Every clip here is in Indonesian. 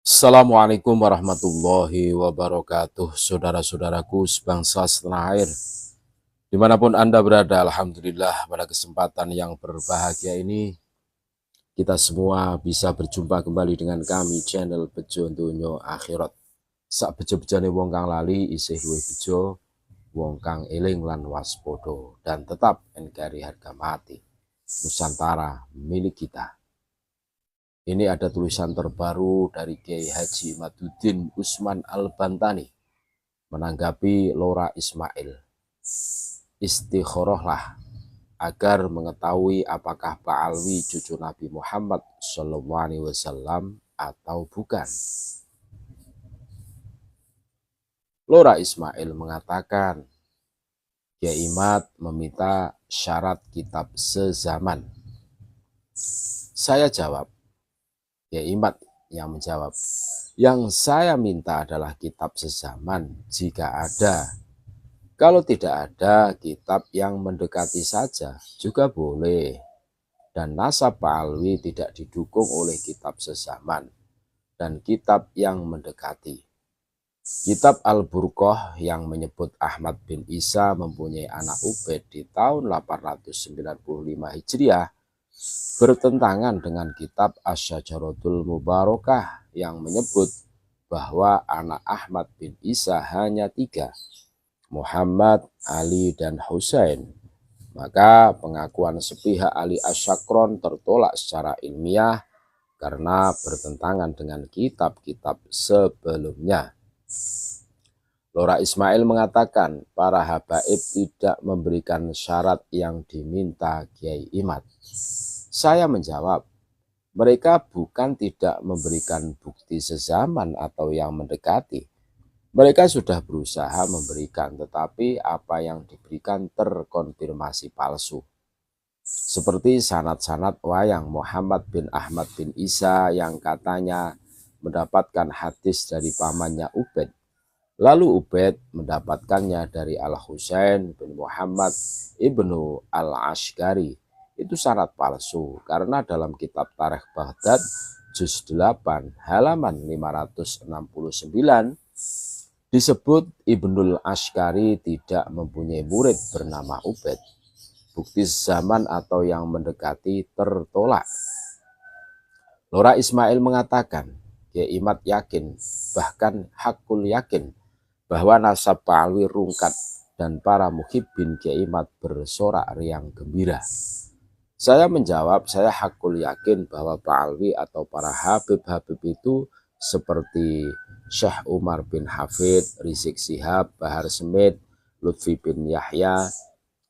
Assalamualaikum warahmatullahi wabarakatuh. Saudara-saudaraku sebangsa setanah air, dimanapun Anda berada, Alhamdulillah pada kesempatan yang berbahagia ini kita semua bisa berjumpa kembali dengan kami channel Bejo Donya Akhirat. Sak bejo-bejone wong kang lali isih luwih bejo wong kang eling lan waspada, dan tetap NKRI harga mati Nusantara milik kita. Ini ada tulisan terbaru dari Kiai Haji Maduddin Usman Al-Bantani menanggapi Lora Ismail. Istikharahlah agar mengetahui apakah Pak Alwi cucu Nabi Muhammad SAW atau bukan. Lora Ismail mengatakan, Kiai Imad meminta syarat kitab sezaman. Saya jawab, Kiai Imad yang menjawab, yang saya minta adalah kitab sezaman jika ada. Kalau tidak ada, kitab yang mendekati saja juga boleh. Dan nasab Pak Alwi tidak didukung oleh kitab sezaman dan kitab yang mendekati. Kitab Al-Burqah yang menyebut Ahmad bin Isa mempunyai anak Ubaid di tahun 895 Hijriah bertentangan dengan kitab Asy-Syajaratul Mubarakah yang menyebut bahwa anak Ahmad bin Isa hanya 3, Muhammad, Ali, dan Husain. Maka pengakuan sepihak Ali Asyakron tertolak secara ilmiah karena bertentangan dengan kitab-kitab sebelumnya. Lora Ismail mengatakan para habaib tidak memberikan syarat yang diminta Kiai Imad. Saya menjawab, mereka bukan tidak memberikan bukti sezaman atau yang mendekati. Mereka sudah berusaha memberikan, tetapi apa yang diberikan terkonfirmasi palsu. Seperti sanad-sanad wayang Muhammad bin Ahmad bin Isa yang katanya mendapatkan hadis dari pamannya Ubaid. Lalu Ubaid mendapatkannya dari Al-Husain bin Muhammad ibnu Al-Ashkari. Itu syarat palsu karena dalam kitab Tarikh Baghdad juz 8 halaman 569 disebut Ibnul Ashkari tidak mempunyai murid bernama Ubaid. Bukti zaman atau yang mendekati tertolak. Lora Ismail mengatakan, Kiai Imad yakin, bahkan hakul yakin, bahwa nasab Pak Alwi rungkat dan para muhibbin Kiai Imad bersorak riang gembira. Saya menjawab, saya hakul yakin bahwa Pak Alwi atau para habib-habib itu seperti Syekh Umar bin Hafid, Rizik Sihab, Bahar Smith, Lutfi bin Yahya,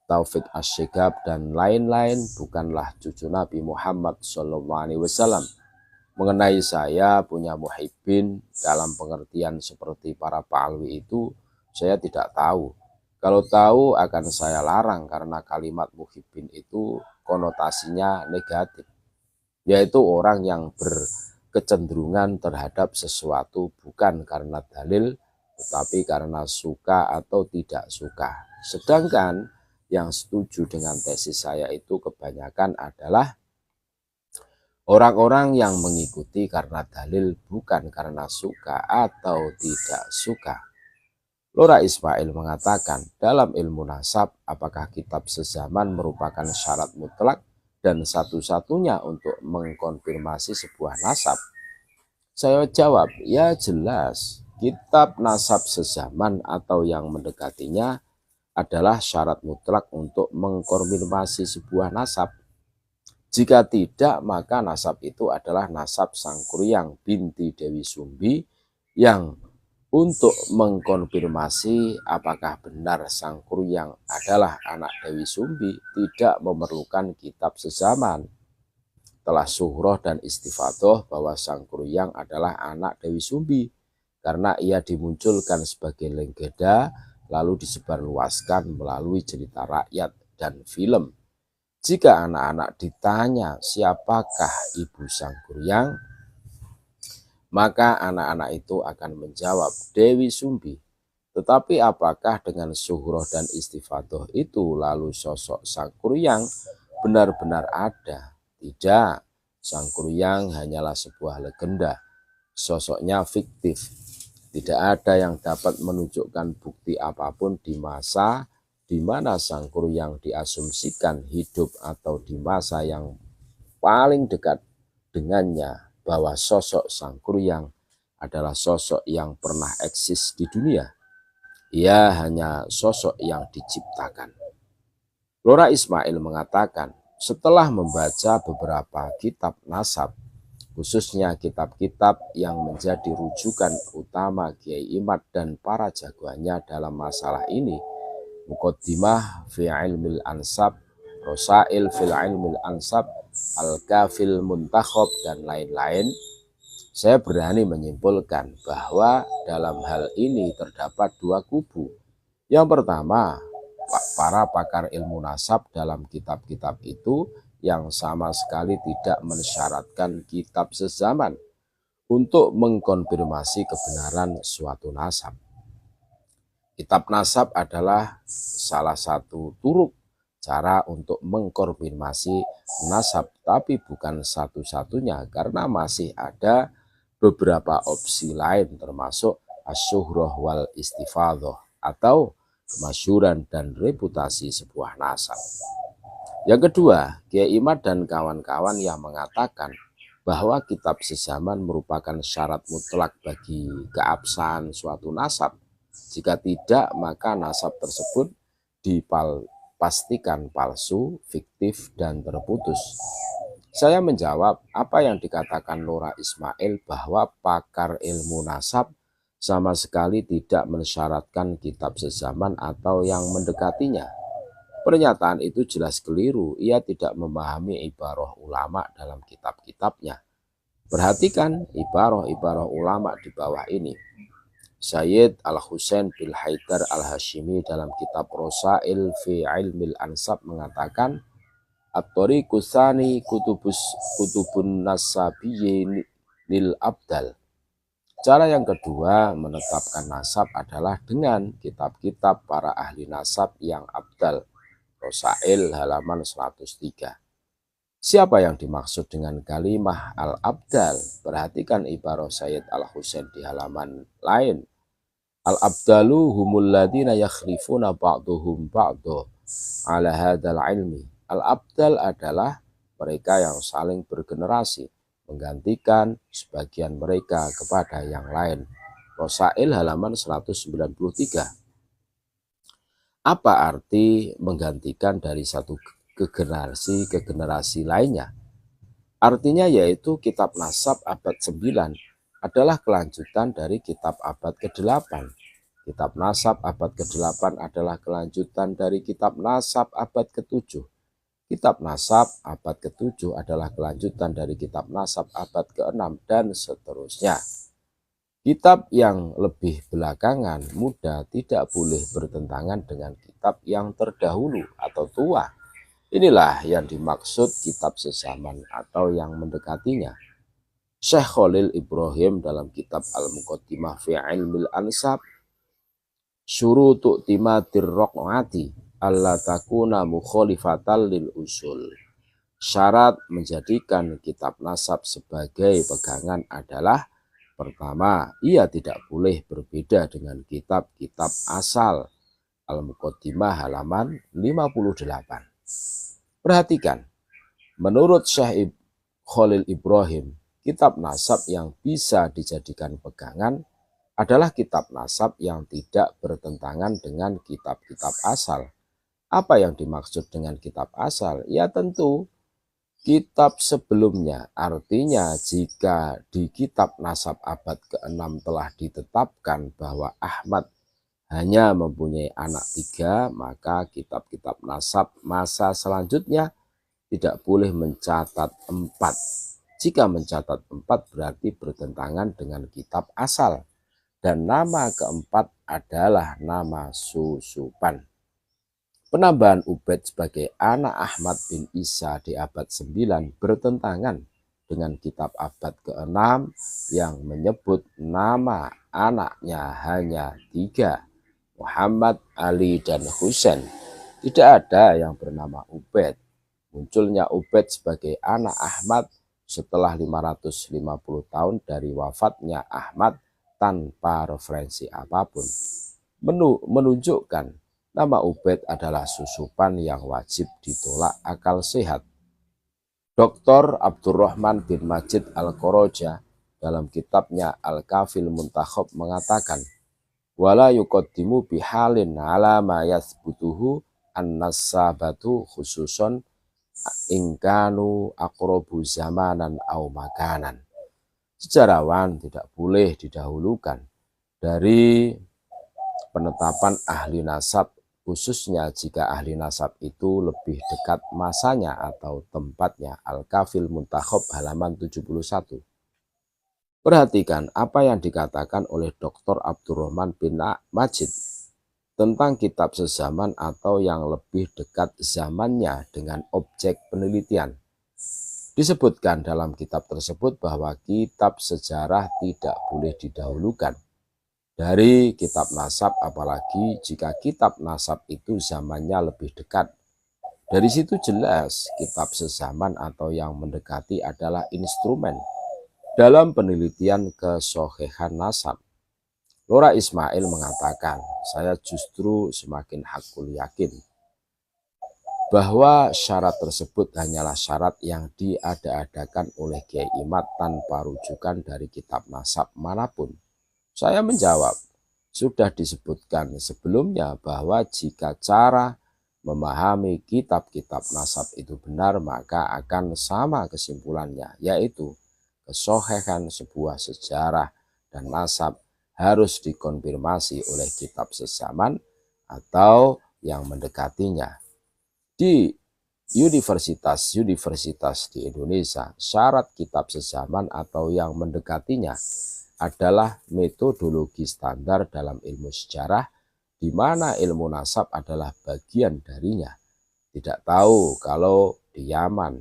Taufik Asy-Syihab, dan lain-lain bukanlah cucu Nabi Muhammad SAW. Mengenai saya punya muhibbin dalam pengertian seperti para Pak Alwi itu, saya tidak tahu. Kalau tahu akan saya larang karena kalimat muhibbin itu konotasinya negatif, yaitu orang yang berkecenderungan terhadap sesuatu bukan karena dalil, tetapi karena suka atau tidak suka. Sedangkan yang setuju dengan tesis saya itu kebanyakan adalah orang-orang yang mengikuti karena dalil bukan karena suka atau tidak suka. Lora Ismail mengatakan, dalam ilmu nasab, apakah kitab sezaman merupakan syarat mutlak dan satu-satunya untuk mengkonfirmasi sebuah nasab? Saya jawab, ya jelas, kitab nasab sezaman atau yang mendekatinya adalah syarat mutlak untuk mengkonfirmasi sebuah nasab. Jika tidak, maka nasab itu adalah nasab Sangkuriang binti Dewi Sumbi yang untuk mengkonfirmasi apakah benar Sangkuriang adalah anak Dewi Sumbi tidak memerlukan kitab sezaman. Telah syuhroh dan istifadoh bahwa Sangkuriang adalah anak Dewi Sumbi karena ia dimunculkan sebagai legenda lalu disebarluaskan melalui cerita rakyat dan film. Jika anak-anak ditanya siapakah ibu Sangkuriang, maka anak-anak itu akan menjawab Dewi Sumbi. Tetapi apakah dengan syuhroh dan istifadoh itu lalu sosok Sangkuriang benar-benar ada? Tidak, Sangkuriang hanyalah sebuah legenda. sosoknya fiktif. Tidak ada yang dapat menunjukkan bukti apapun di masa di mana Sang Kuryang diasumsikan hidup atau di masa yang paling dekat dengannya bahwa sosok Sang Kuryang adalah sosok yang pernah eksis di dunia. Ia hanya sosok yang diciptakan. Lora Ismail mengatakan, setelah membaca beberapa kitab nasab, khususnya kitab-kitab yang menjadi rujukan utama Kiai Imad dan para jagoannya dalam masalah ini, Muqaddimah fi ilmil ansab, Rosail fil ilmil ansab, Al-Kafil Muntakhab, dan lain-lain, saya berani menyimpulkan bahwa dalam hal ini terdapat dua kubu. Yang pertama, para pakar ilmu nasab dalam kitab-kitab itu yang sama sekali tidak mensyaratkan kitab sezaman untuk mengkonfirmasi kebenaran suatu nasab. Kitab nasab adalah salah satu turuk cara untuk mengkonfirmasi nasab, tapi bukan satu-satunya karena masih ada beberapa opsi lain termasuk asyuhrah wal istifadhah atau kemasyhuran dan reputasi sebuah nasab. Yang kedua, Kiai Imad dan kawan-kawan yang mengatakan bahwa kitab sezaman merupakan syarat mutlak bagi keabsahan suatu nasab. Jika tidak, maka nasab tersebut dipastikan palsu, fiktif, dan terputus. Saya menjawab apa yang dikatakan Lora Ismail bahwa pakar ilmu nasab sama sekali tidak mensyaratkan kitab sezaman atau yang mendekatinya. Pernyataan itu jelas keliru. Ia tidak memahami ibarah ulama dalam kitab-kitabnya. Perhatikan ibarah-ibarah ulama di bawah ini. Sayyid Al-Husain bin Haidar Al-Hashimi dalam kitab Rosail fi Ilmil Ansab mengatakan, At-Tariqu tsani kutubun nasabiyyin lil abdal. Cara yang kedua menetapkan nasab adalah dengan kitab-kitab para ahli nasab yang abdal. Rosail halaman 103. Siapa yang dimaksud dengan kalimah al-abdal? Perhatikan ibarah Sayyid Al-Husain di halaman lain. Al-abdalu humul ladina yakhlifuna ba'duhum ba'du ala hadzal ilmi. Al-abdal adalah mereka yang saling bergenerasi, menggantikan sebagian mereka kepada yang lain. Rosail halaman 193. Apa arti menggantikan dari satu generasi ke generasi lainnya? Artinya yaitu kitab nasab abad 9 adalah kelanjutan dari kitab abad ke-8. Kitab nasab abad ke-8 adalah kelanjutan dari kitab nasab abad ke-7. Kitab nasab abad ke-7 adalah kelanjutan dari kitab nasab abad ke-6 dan seterusnya. Kitab yang lebih belakangan muda tidak boleh bertentangan dengan kitab yang terdahulu atau tua. Inilah yang dimaksud kitab sezaman atau yang mendekatinya. Syekh Khalil Ibrahim dalam kitab Al-Muqaddimah fi Ilmil Ansab, Syurutu timatir raq'ati alla takuna mukhalifatan lil usul. Syarat menjadikan kitab nasab sebagai pegangan adalah, pertama, ia tidak boleh berbeda dengan kitab-kitab asal. Al-Muqaddimah halaman 58. Perhatikan, menurut Syekh Khalil Ibrahim, kitab nasab yang bisa dijadikan pegangan adalah kitab nasab yang tidak bertentangan dengan kitab-kitab asal. Apa yang dimaksud dengan kitab asal? Ya tentu kitab sebelumnya. Artinya jika di kitab nasab abad ke-6 telah ditetapkan bahwa Ahmad hanya mempunyai anak 3, maka kitab-kitab nasab masa selanjutnya tidak boleh mencatat 4. Jika mencatat 4 berarti bertentangan dengan kitab asal. Dan nama keempat adalah nama susupan. Penambahan Ubaid sebagai anak Ahmad bin Isa di abad 9 bertentangan dengan kitab abad ke-6 yang menyebut nama anaknya hanya 3, Muhammad, Ali, dan Husain. Tidak ada yang bernama Ubaid. Munculnya Ubaid sebagai anak Ahmad setelah 550 tahun dari wafatnya Ahmad tanpa referensi apapun, menunjukkan nama Ubaid adalah susupan yang wajib ditolak akal sehat. Dr. Abdurrahman bin Majid Al-Qoroja dalam kitabnya Al-Kafil Muntakhab mengatakan, wala yuqaddimu bihalin ala ma yathbutuhu an-nasabatu khususon ingkanu aqrabu zamanan au makanan. Sejarawan tidak boleh didahulukan dari penetapan ahli nasab, khususnya jika ahli nasab itu lebih dekat masanya atau tempatnya. Al-Kafil Muntakhab halaman 71. Perhatikan apa yang dikatakan oleh Dr. Abdurrahman bin Majid tentang kitab sezaman atau yang lebih dekat zamannya dengan objek penelitian. Disebutkan dalam kitab tersebut bahwa kitab sejarah tidak boleh didahulukan dari kitab nasab, apalagi jika kitab nasab itu zamannya lebih dekat. Dari situ jelas kitab sezaman atau yang mendekati adalah instrumen dalam penelitian kesohihan nasab. Lora Ismail mengatakan, saya justru semakin hakul yakin bahwa syarat tersebut hanyalah syarat yang diada-adakan oleh Kiai Imad tanpa rujukan dari kitab nasab manapun. Saya menjawab, sudah disebutkan sebelumnya bahwa jika cara memahami kitab-kitab nasab itu benar, maka akan sama kesimpulannya, yaitu kesohihan sebuah sejarah dan nasab harus dikonfirmasi oleh kitab sezaman atau yang mendekatinya. Di universitas di Indonesia, syarat kitab sezaman atau yang mendekatinya adalah metodologi standar dalam ilmu sejarah, di mana ilmu nasab adalah bagian darinya. Tidak tahu kalau di Yaman,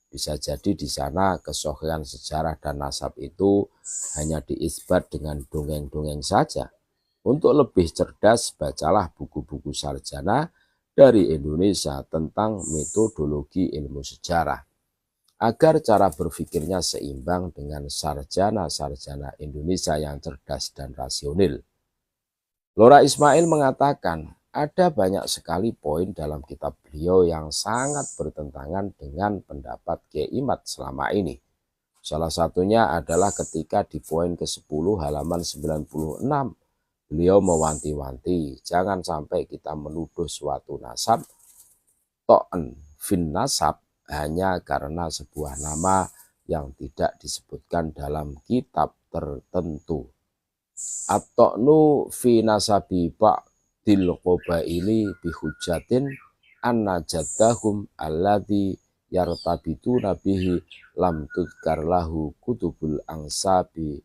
bisa jadi di sana kesohihan sejarah dan nasab itu hanya diisbat dengan dongeng-dongeng saja. Untuk lebih cerdas, bacalah buku-buku sarjana dari Indonesia tentang metodologi ilmu sejarah, agar cara berpikirnya seimbang dengan sarjana-sarjana Indonesia yang cerdas dan rasional. Lora Ismail mengatakan, ada banyak sekali poin dalam kitab beliau yang sangat bertentangan dengan pendapat Kiai Imad selama ini. Salah satunya adalah ketika di poin ke-10 halaman 96, beliau mewanti-wanti, jangan sampai kita menuduh suatu nasab, to'en fin nasab, hanya karena sebuah nama yang tidak disebutkan dalam kitab tertentu. At-to'nu fi nasabi ba'dil qabaili bihujatin anna jaddahum alladhi yartabituna bihi lam tudkar lahu kutubul angsabi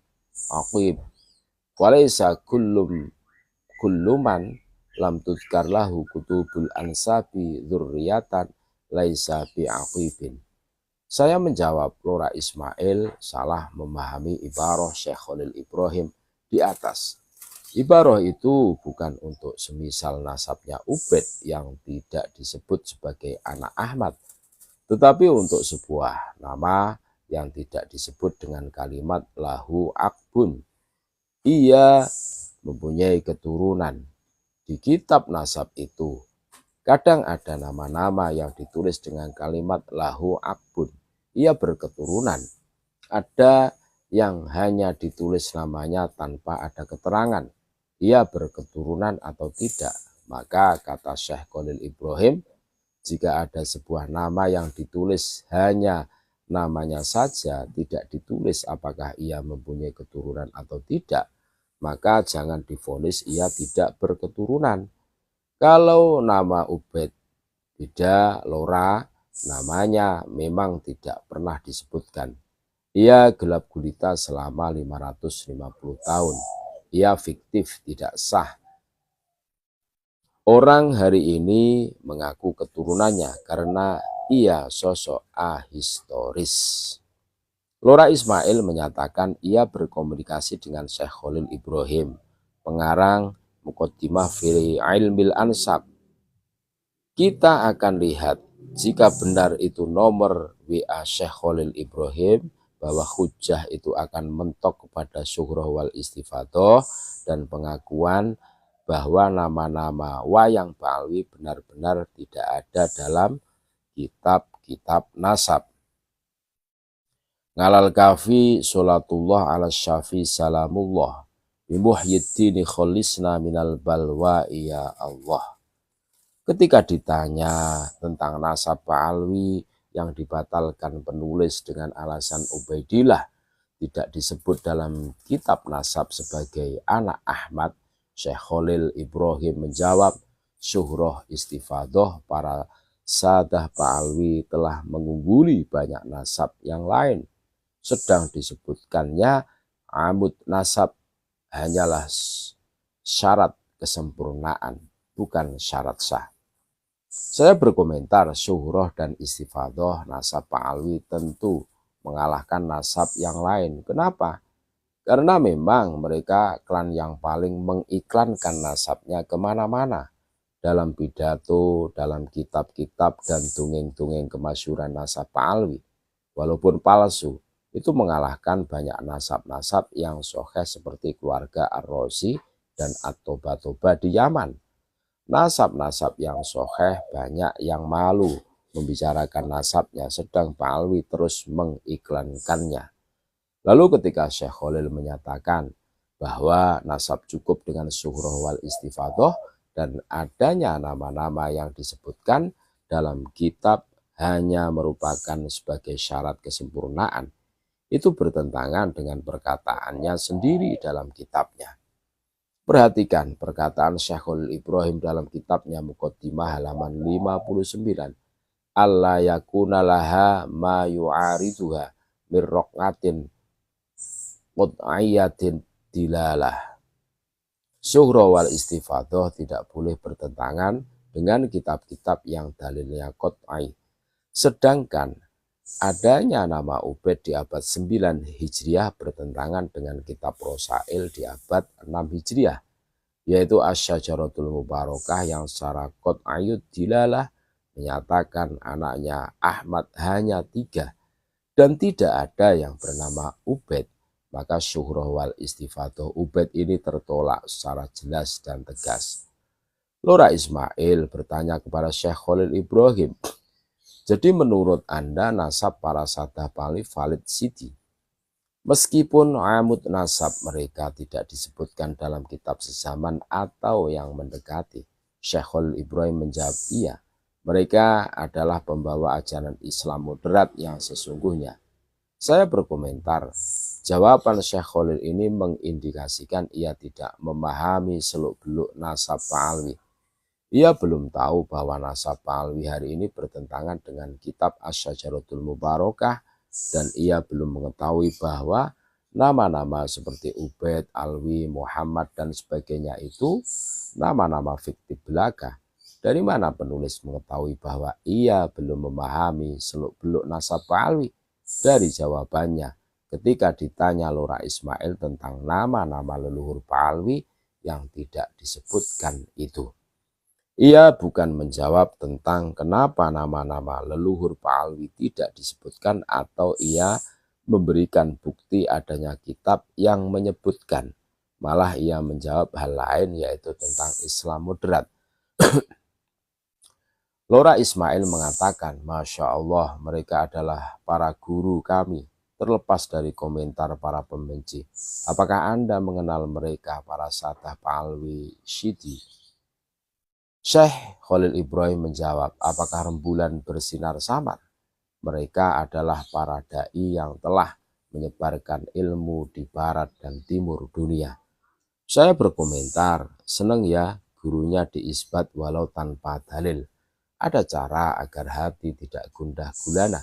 aqib walaysa kulluman lam tudkar lahu kutubul ansabi dzurriyatan laisa bi'aqibin. Saya menjawab, Lora Ismail salah memahami ibarah Syekh Khalil Ibrahim di atas. Ibarah itu bukan untuk semisal nasabnya Ubaid yang tidak disebut sebagai anak Ahmad, tetapi untuk sebuah nama yang tidak disebut dengan kalimat lahu akbun. Ia mempunyai keturunan. Di kitab nasab itu kadang ada nama-nama yang ditulis dengan kalimat lahu akbun. Ia berketurunan. Ada yang hanya ditulis namanya tanpa ada keterangan, ia berketurunan atau tidak. Maka kata Syekh Khalil Ibrahim, jika ada sebuah nama yang ditulis hanya namanya saja, tidak ditulis apakah ia mempunyai keturunan atau tidak, maka jangan divonis ia tidak berketurunan. Kalau nama Ubaid beda, Lora, namanya memang tidak pernah disebutkan. Ia gelap gulita selama 550 tahun. Ia fiktif, tidak sah. Orang hari ini mengaku keturunannya karena ia sosok ahistoris. Lora Ismail menyatakan ia berkomunikasi dengan Syekh Khalil Ibrahim, pengarang Muqaddimah fi Ilmil Ansab. Kita akan lihat Jika benar itu nomor WA Syekh Khalil Ibrahim, bahwa hujah itu akan mentok kepada syuhroh wal istifadoh, dan pengakuan bahwa nama-nama wayang Ba'alwi benar-benar tidak ada dalam kitab-kitab nasab. Ngalal kafi sholatullah ala syafi salamullah bimuhyiddini kholisna minal balwa ya Allah. Ketika ditanya tentang nasab Ba'alwi yang dibatalkan penulis dengan alasan Ubaidillah tidak disebut dalam kitab nasab sebagai anak Ahmad, Syekh Khalil Ibrahim menjawab, syuhroh istifadoh para sadah Ba'alwi telah mengungguli banyak nasab yang lain. Sedang disebutkannya amud nasab hanyalah syarat kesempurnaan, bukan syarat sah. Saya berkomentar, syuhroh dan istifadoh nasab Ba'alwi tentu mengalahkan nasab yang lain. Kenapa? Karena memang mereka klan yang paling mengiklankan nasabnya kemana-mana. Dalam pidato, dalam kitab-kitab dan dongeng-dongeng kemasyhuran nasab Ba'alwi. Walaupun palsu, itu mengalahkan banyak nasab-nasab yang sahih seperti keluarga Ar-Razi dan At-Toba-Toba di Yaman. Nasab-nasab yang sahih banyak yang malu membicarakan nasabnya, sedang Ba'alwi terus mengiklankannya. Lalu ketika Syekh Khalil menyatakan bahwa nasab cukup dengan syuhroh wal istifadoh dan adanya nama-nama yang disebutkan dalam kitab hanya merupakan sebagai syarat kesempurnaan, itu bertentangan dengan perkataannya sendiri dalam kitabnya. Perhatikan perkataan Syekh Khalil Ibrahim dalam kitabnya Muqaddimah halaman 59. Alla yakuna laha ma yu'ariduha mirroqatin qud'ayatin dilalah. Syuhroh wal istifadoh tidak boleh bertentangan dengan kitab-kitab yang dalilnya qud'ai. Sedangkan adanya nama Ubaid di abad 9 Hijriah bertentangan dengan kitab Rosail di abad 6 Hijriah, yaitu Asy-Syajaratul Mubarakah yang secara qud'ayud dilalah menyatakan anaknya Ahmad hanya 3 dan tidak ada yang bernama Ubaid. Maka syuhroh wal istifadoh Ubaid ini tertolak secara jelas dan tegas. Lora Ismail bertanya kepada Syekh Khalil Ibrahim, jadi menurut Anda nasab para sadah Ba'alwi valid sidi? Meskipun amud nasab mereka tidak disebutkan dalam kitab sezaman atau yang mendekati, Syekh Khalil Ibrahim menjawab iya. Mereka adalah pembawa ajaran Islam moderat yang sesungguhnya. Saya berkomentar, jawaban Syekh Khalil ini mengindikasikan ia tidak memahami seluk-beluk nasab Ba'alwi. Ia belum tahu bahwa nasab Ba'alwi hari ini bertentangan dengan kitab Asy-Syajaratul Mubarakah, dan ia belum mengetahui bahwa nama-nama seperti Ubaid, Alwi, Muhammad dan sebagainya itu nama-nama fiktif belaka. Dari mana penulis mengetahui bahwa ia belum memahami seluk-beluk nasab Ba'alwi? Dari jawabannya ketika ditanya Lora Ismail tentang nama-nama leluhur Ba'alwi yang tidak disebutkan itu. Ia bukan menjawab tentang kenapa nama-nama leluhur Ba'alwi tidak disebutkan atau ia memberikan bukti adanya kitab yang menyebutkan. Malah ia menjawab hal lain, yaitu tentang Islam moderat. Lora Ismail mengatakan, Masya Allah, mereka adalah para guru kami, terlepas dari komentar para pembenci. Apakah Anda mengenal mereka, para sadah Ba'alwi Syidi? Syekh Khalil Ibrahim menjawab, apakah rembulan bersinar samar? Mereka adalah para da'i yang telah menyebarkan ilmu di barat dan timur dunia. Saya berkomentar, senang ya gurunya diisbat walau tanpa dalil. Ada cara agar hati tidak gundah gulana.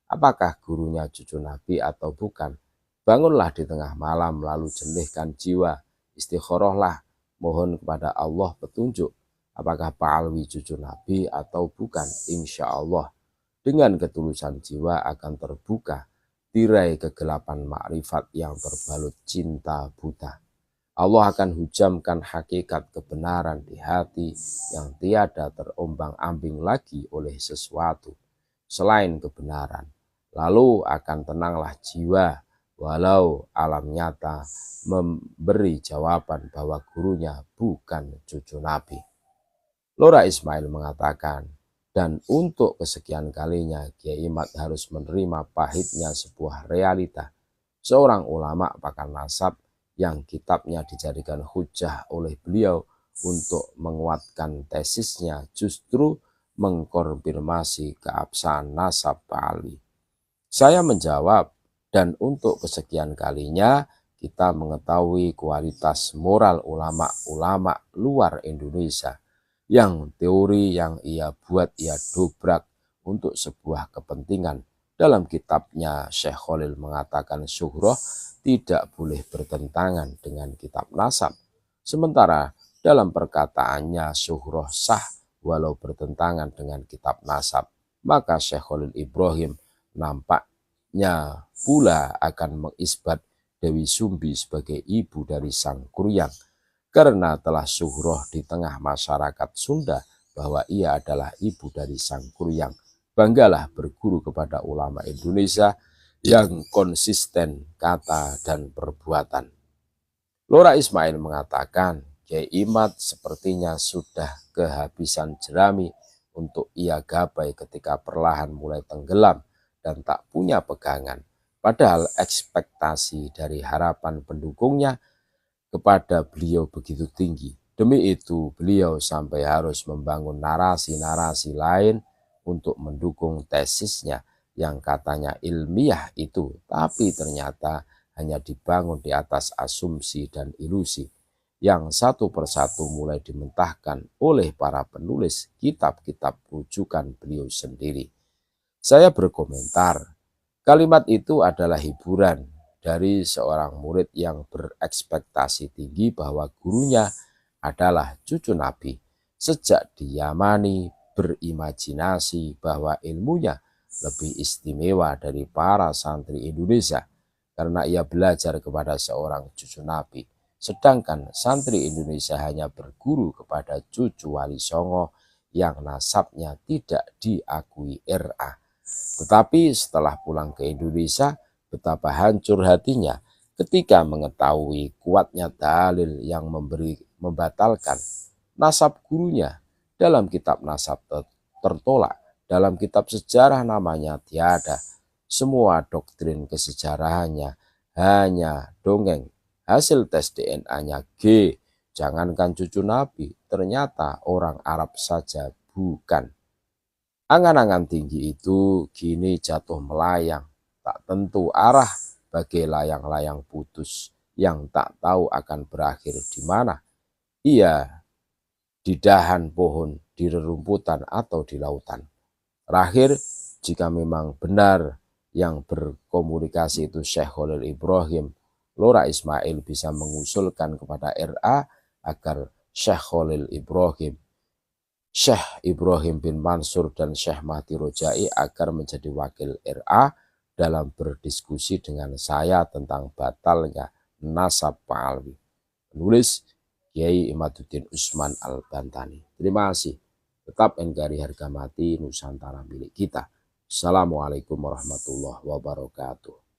Apakah gurunya cucu Nabi atau bukan? Bangunlah di tengah malam lalu jernihkan jiwa, istikharahlah, mohon kepada Allah petunjuk. Apakah Ba'alwi cucu Nabi atau bukan? Insya Allah dengan ketulusan jiwa akan terbuka tirai kegelapan makrifat yang terbalut cinta buta. Allah akan hujamkan hakikat kebenaran di hati yang tiada terombang-ambing lagi oleh sesuatu selain kebenaran. Lalu akan tenanglah jiwa walau alam nyata memberi jawaban bahwa gurunya bukan cucu Nabi. Lora Ismail mengatakan, dan untuk kesekian kalinya Kiai Imad harus menerima pahitnya sebuah realita. Seorang ulama pakar nasab yang kitabnya dijadikan hujah oleh beliau untuk menguatkan tesisnya justru mengkonfirmasi keabsahan nasab Ali. Saya menjawab, dan untuk kesekian kalinya kita mengetahui kualitas moral ulama-ulama luar Indonesia yang teori yang ia buat ia dobrak untuk sebuah kepentingan. Dalam kitabnya Syekh Khalil mengatakan syuhrah tidak boleh bertentangan dengan kitab nasab. Sementara dalam perkataannya syuhrah sah walau bertentangan dengan kitab nasab. Maka Syekh Khalil Ibrahim nampaknya pula akan mengisbat Dewi Sumbi sebagai ibu dari Sang Kuryang, karena telah syuhrah di tengah masyarakat Sunda bahwa ia adalah ibu dari Sang Kuryang. Banggalah berguru kepada ulama Indonesia yang konsisten kata dan perbuatan. Lora Ismail mengatakan, Kiai Imad sepertinya sudah kehabisan jerami untuk ia gapai ketika perlahan mulai tenggelam dan tak punya pegangan. Padahal ekspektasi dari harapan pendukungnya kepada beliau begitu tinggi. Demi itu beliau sampai harus membangun narasi-narasi lain untuk mendukung tesisnya yang katanya ilmiah itu, tapi ternyata hanya dibangun di atas asumsi dan ilusi yang satu persatu mulai dimentahkan oleh para penulis kitab-kitab rujukan beliau sendiri. Saya berkomentar, kalimat itu adalah hiburan dari seorang murid yang berekspektasi tinggi bahwa gurunya adalah cucu Nabi. Sejak diyamani berimajinasi bahwa ilmunya lebih istimewa dari para santri Indonesia karena ia belajar kepada seorang cucu Nabi. Sedangkan santri Indonesia hanya berguru kepada cucu Wali Songo yang nasabnya tidak diakui RA. Tetapi setelah pulang ke Indonesia, betapa hancur hatinya ketika mengetahui kuatnya dalil yang membatalkan nasab gurunya. Dalam kitab nasab tertolak, dalam kitab sejarah namanya tiada. Semua doktrin kesejarahannya hanya dongeng. Hasil tes DNA-nya G. Jangankan cucu Nabi, ternyata orang Arab saja bukan. Angan-angan tinggi itu kini jatuh melayang, tak tentu arah bagai layang-layang putus yang tak tahu akan berakhir di mana. Ia di dahan pohon, di rerumputan atau di lautan. Terakhir, jika memang benar yang berkomunikasi itu Syekh Khalil Ibrahim, Lora Ismail bisa mengusulkan kepada RA agar Syekh Khalil Ibrahim, Syekh Ibrahim bin Mansur dan Syekh Mahdi Rojai agar menjadi wakil RA dalam berdiskusi dengan saya tentang batalnya nasab Alwi. Penulis Kiai Imaduddin Usman Al-Bantani. Terima kasih. Tetap NKRI harga mati Nusantara milik kita. Assalamualaikum warahmatullahi wabarakatuh.